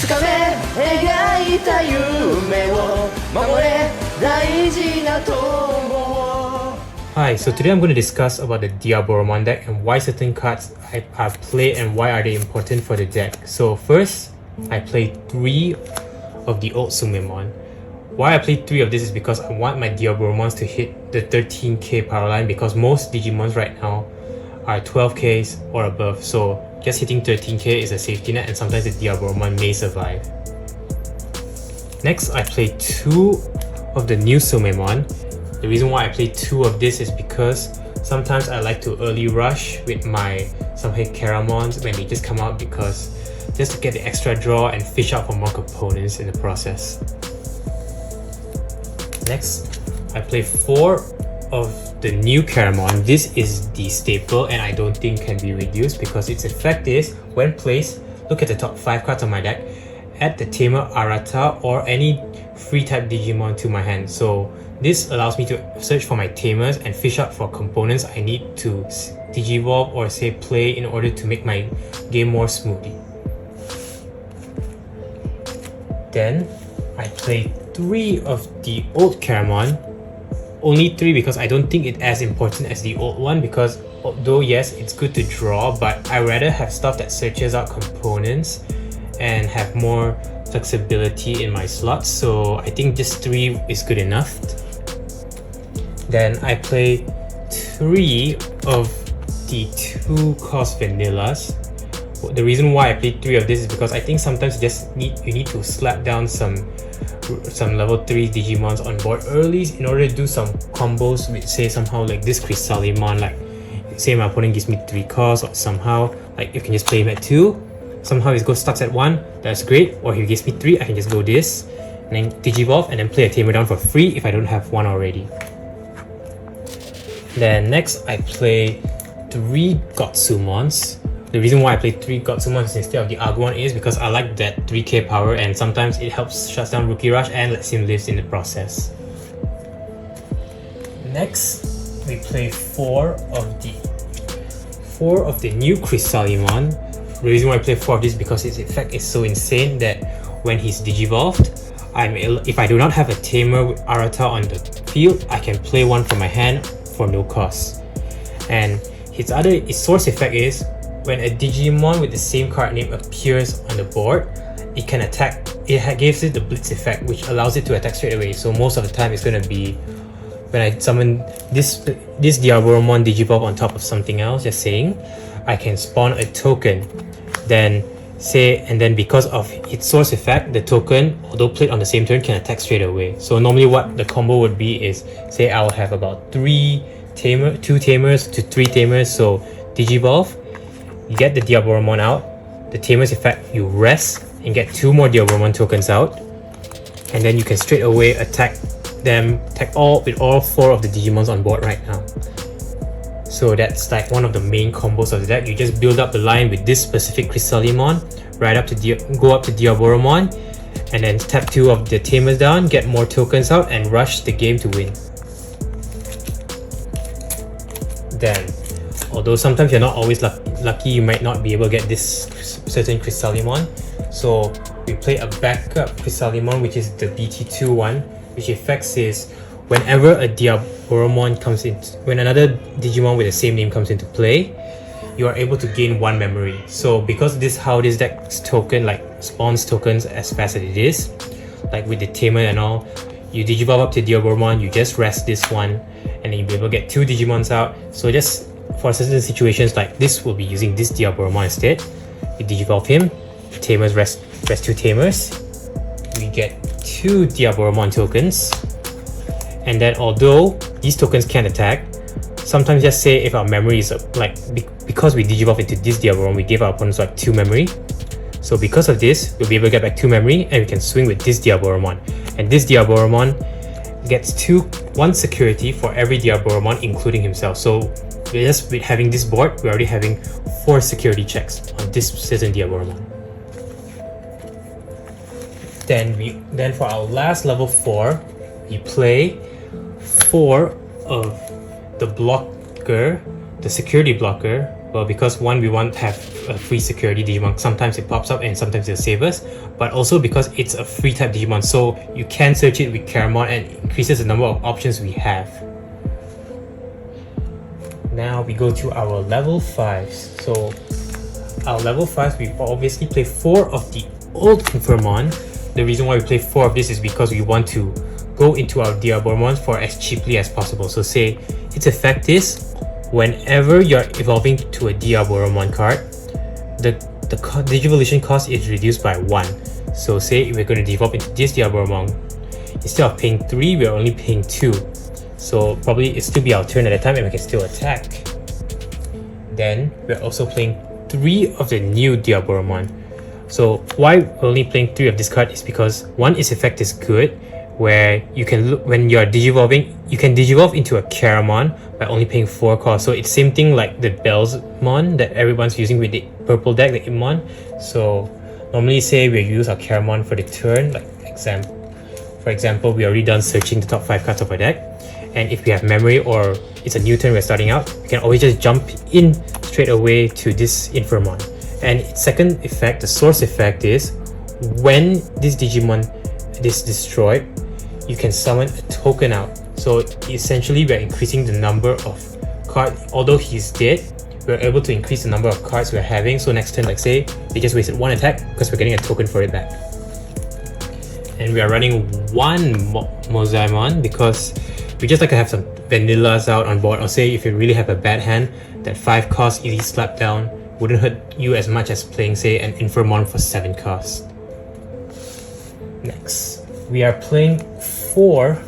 かめ描いた夢を守れ大事な友を Hi, so today I'm going to discuss about the Diablomon deck and why certain cards are played and why are they important for the deck. So first, I played 3 of the old Sumemon. Why I played 3 of this is because I want my Diablomons to hit the 13k power line because most Digimons right now are 12ks or above, so just hitting 13k is a safety net and sometimes the Diablomon may survive. Next, I played 2 of the new Sumemon. The reason why I play 2 of this is because sometimes I like to early rush with my Samhae Keramons when they just come out because just to get the extra draw and fish out for more components in the process. Next, I play 4 of the new Keramon. This is the staple and I don't think can be reduced because its effect is, when placed, look at the top 5 cards on my deck, add the Tamer Arata or any free type Digimon to my hand. So this allows me to search for my Tamers and fish out for components I need to Digivolve or say play in order to make my game more smoothly. Then I play 3 of the old Keramon. Only 3 because I don't think it's as important as the old one, because although yes, it's good to draw, but I rather have stuff that searches out components and have more flexibility in my slots, so I think just 3 is good enough. Then I play 3 of the 2 cost vanillas. The reason why I played 3 of this is because I think sometimes you need to slap down some level 3 Digimons on board early in order to do some combos with, say, somehow like this Chrysalimon, like say my opponent gives me 3 costs, or somehow like you can just play him at 2, somehow he goes stuck at 1, that's great, or he gives me 3, I can just go this and then Digivolve and then play a Tamer down for free if I don't have one already. Then next I play 3 Gotsumons. The reason why I play 3 Gotsumons instead of the Aguan is because I like that 3k power and sometimes it helps shut down Rookie Rush and lets him live in the process. Next, we play 4 of the new Chrysalimon. The reason why I play 4 of this is because its effect is so insane that when he's Digivolved, if I do not have a Tamer with Arata on the field, I can play one from my hand for no cost. And its source effect is, when a Digimon with the same card name appears on the board, it can attack. It gives it the Blitz effect, which allows it to attack straight away. So most of the time it's going to be when I summon this Diablomon Digivolve on top of something else, just saying, I can spawn a token. Then because of its source effect, the token, although played on the same turn, can attack straight away. So normally what the combo would be is, say I'll have about 2 Tamers to 3 Tamers, so Digivolve, you get the Diablomon out, the Tamer's effect, you rest and get 2 more Diablomon tokens out, and then you can straight away attack with all 4 of the Digimons on board right now. So that's like one of the main combos of the deck. You just build up the line with this specific Chrysalimon, go up to Diablomon, and then tap 2 of the Tamers down, get more tokens out, and rush the game to win. Then, although sometimes you're not always lucky, you might not be able to get this certain Chrysalimon. So we play a backup Chrysalimon, which is the BT5 one, which effects is whenever a Diablomon when another Digimon with the same name comes into play, you are able to gain 1 memory. So because how this deck's token spawns tokens as fast as it is, like with the Tamer and all, you Digivolve up to Diablomon, you just rest this one, and then you'll be able to get 2 Digimons out. So just for certain situations like this, we'll be using this Diablomon instead. We Digivolve him, Tamers rest 2 Tamers, we get 2 Diablomon tokens, and then although these tokens can attack, sometimes just say if our memory is because we Digivolve into this Diablomon, we give our opponents 2 memory. So because of this, we'll be able to get back 2 memory and we can swing with this Diablomon. And this Diablomon gets 1 security for every Diablomon, including himself. So just with having this board, we're already having 4 security checks on this certain Diablomon. Then for our last level 4, we play 4 of the security blocker Well, because one, we want to have a free security Digimon. Sometimes it pops up and sometimes it'll save us, but also because it's a free type Digimon, so you can search it with Caramon and it increases the number of options we have. Now we go to our level 5s. So our level 5s, we obviously play 4 of the old Infomon. The reason why we play 4 of this is because we want to go into our Diablomon for as cheaply as possible. So say its effect is, whenever you're evolving to a Diablomon card, the Digivolution cost is reduced by 1. So say we're going to devolve into this Diablomon, instead of paying 3, we're only paying 2. So probably it'll still be our turn at a time and we can still attack. Then we're also playing 3 of the new Diablomon. So why we're only playing 3 of this card is because one, its effect is good, where you can look when you're digivolving, you can digivolve into a Caramon by only paying 4 costs. So it's same thing like the BenzThaver5 that everyone's using with the purple deck, the Ep01. So normally say we use our Caramon for the turn, like for example, we already done searching the top 5 cards of our deck, and if we have memory or it's a new turn we're starting out, we can always just jump in straight away to this Infomon. And its second effect, the source effect, is when this Digimon is destroyed, you can summon a token out. So essentially we're increasing the number of cards. Although he's dead, we're able to increase the number of cards we're having. So next turn, like say they just wasted 1 attack because we're getting a token for it back. And we are running 1 Mozaimon because we just like to have some vanillas out on board. Or say if you really have a bad hand, that 5 cost easy slap down wouldn't hurt you as much as playing say an Infomon for 7 cost. Next, we are playing 4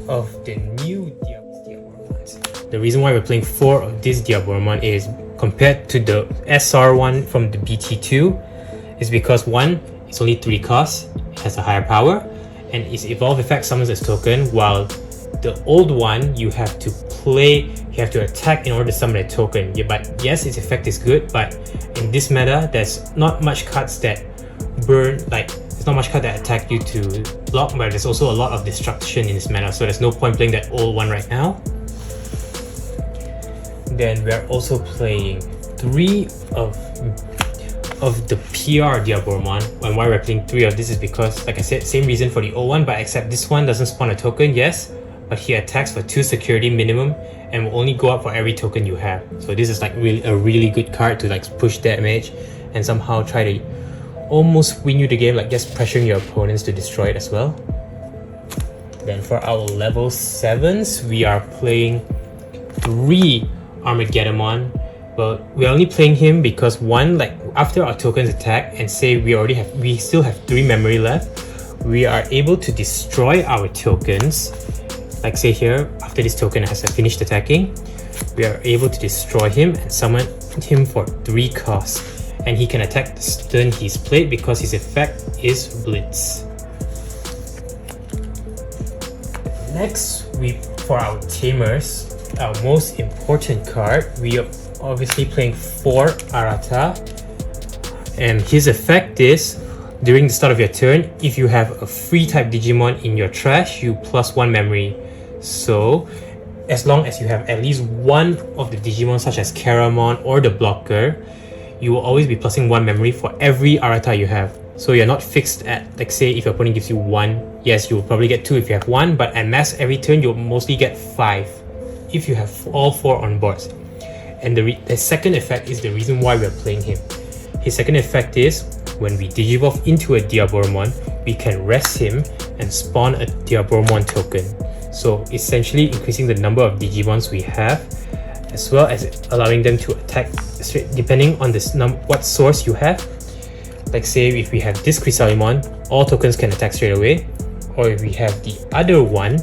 of the new Diablomons. The reason why we're playing 4 of this Diablomon is, compared to the SR one from the BT2, is because one, it's only 3 costs, it has a higher power, and its evolve effect summons its token, while the old one you have to attack in order to summon a token. Yeah, but yes, its effect is good, but in this meta there's not much cards that burn, like there's not much card that attack you to block, but there's also a lot of destruction in this meta, so there's no point playing that old one right now. Then we're also playing 3 of the PR Diablomon. And why we're playing 3 of this is because, like I said, same reason for the old one, but except this one doesn't spawn a token, yes, but he attacks for 2 security minimum and will only go up for every token you have. So this is like a really good card to like push damage and somehow try to almost win you the game, like just pressuring your opponents to destroy it as well. Then for our level 7s, we are playing 3 Armagedde-Mon. Well, we're only playing him because one, like after our tokens attack and say we still have 3 memory left, we are able to destroy our tokens. Like say here, after this token has finished attacking, we are able to destroy him and summon him for 3 costs. And he can attack the turn he's played because his effect is Blitz. Next, for our Tamers, our most important card, we are obviously playing 4 Arata. And his effect is, during the start of your turn, if you have a free type Digimon in your trash, you +1 memory. So as long as you have at least one of the Digimon such as Caramon or the blocker, you will always be +1 memory for every Arata you have. So you're not fixed at, like say if your opponent gives you 1, yes, you will probably get 2 if you have 1, but at max every turn you'll mostly get 5 if you have all 4 on boards. And the second effect is the reason why we're playing him. His second effect is, when we digivolve into a Diablomon, we can rest him and spawn a Diablomon token. So essentially increasing the number of Digimons we have, as well as allowing them to attack straight depending on this what source you have. Like say if we have this Chrysalimon, all tokens can attack straight away, or if we have the other one,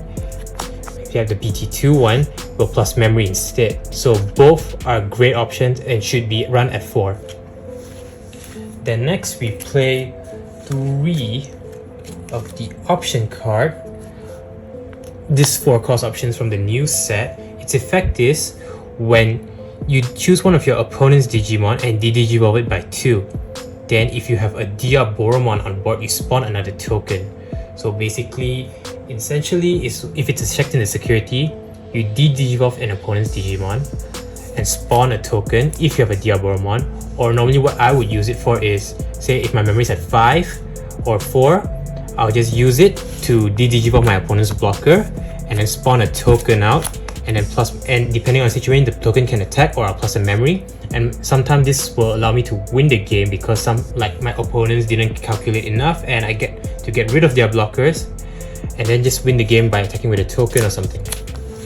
if you have the BT2 one, we'll plus memory instead. So both are great options and should be run at 4. Then next we play 3 of the option card. This 4 cost options from the new set. Its effect is, when you choose one of your opponent's Digimon and de-digivolve it by 2, then if you have a Diablomon on board, you spawn another token. So basically, essentially, if it's checked in the security, you de-digivolve an opponent's Digimon, and spawn a token if you have a Diablomon. Or normally what I would use it for is, say if my memory is at 5 or 4, I'll just use it to de-digivolve my opponent's blocker and then spawn a token out, and then depending on the situation, the token can attack or I'll plus a memory. And sometimes this will allow me to win the game because my opponents didn't calculate enough and I get to get rid of their blockers and then just win the game by attacking with a token or something.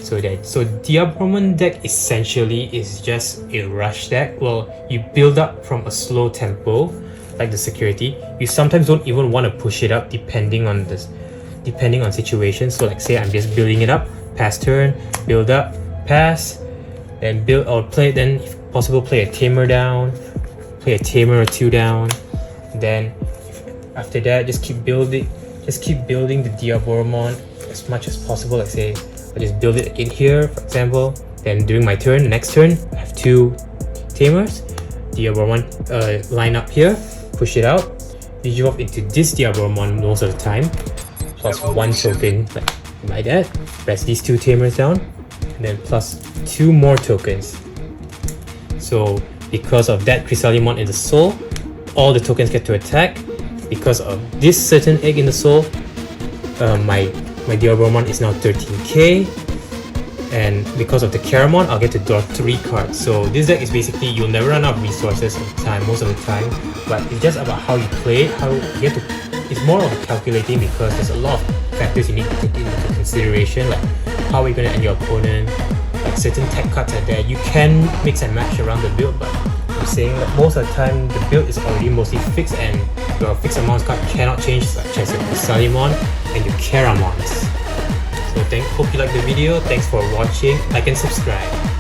So Diablomon deck essentially is just a rush deck. Well, you build up from a slow tempo, like the security. You sometimes don't even want to push it up depending on situations. So like say I'm just building it up, pass turn, build up, pass, then build or play. Then if possible, play a tamer down, play a tamer or 2 down. Then after that, just keep building the Diablomon as much as possible. Like say I just build it again here, for example. Then during my turn, the next turn, I have 2 tamers. Diablomon line up here, push it out, digivolve into this Diablomon most of the time, plus 1 token like that. Press these 2 tamers down, and then plus 2 more tokens. So because of that Crystalimon in the soul, all the tokens get to attack. Because of this certain egg in the soul, my Diablomon is now 13k, and because of the Caramon, I'll get to draw 3 cards. So this deck is basically, you'll never run out of resources most of the time, but it's just about how you play it, it's more of calculating because there's a lot of factors you need to take into consideration, like how are you going to end your opponent, like certain tech cards are there. You can mix and match around the build, but I'm saying that most of the time the build is already mostly fixed and your fixed amounts card cannot change, such as your Crystalimon and your Caramons. So hope you liked the video. Thanks for watching. Like and subscribe.